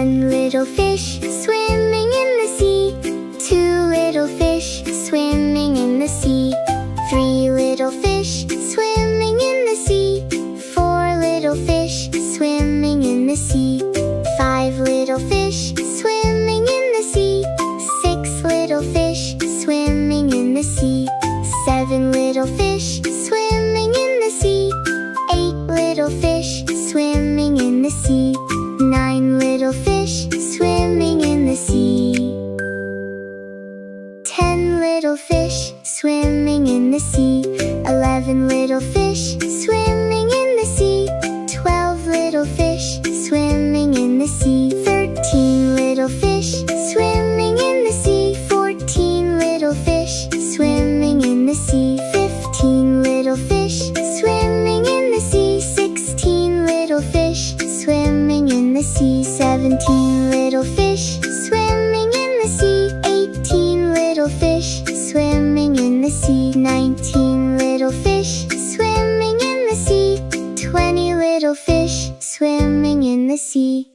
One little fish swimming in the sea. Two little fish swimming in the sea. Three little fish swimming in the sea. Four little fish swimming in the sea. Five little fish swimming in the sea. Six little fish swimming in the sea. Seven little fish swimming in the sea. Eight little fish swimming in the sea. Nine little fish swimming in the sea. 10 little fish swimming in the sea. 11 little fish swimming in the sea. 12 little fish swimming in the sea. 13 little fish swimming in the sea. 14 little fish swimming in the sea. 15 little fish swimming in the sea. 16 little fish swimming in the sea. 17 little fish swimming in the sea. 18 little fish swimming in the sea. 19 little fish swimming in the sea. 20 little fish swimming in the sea.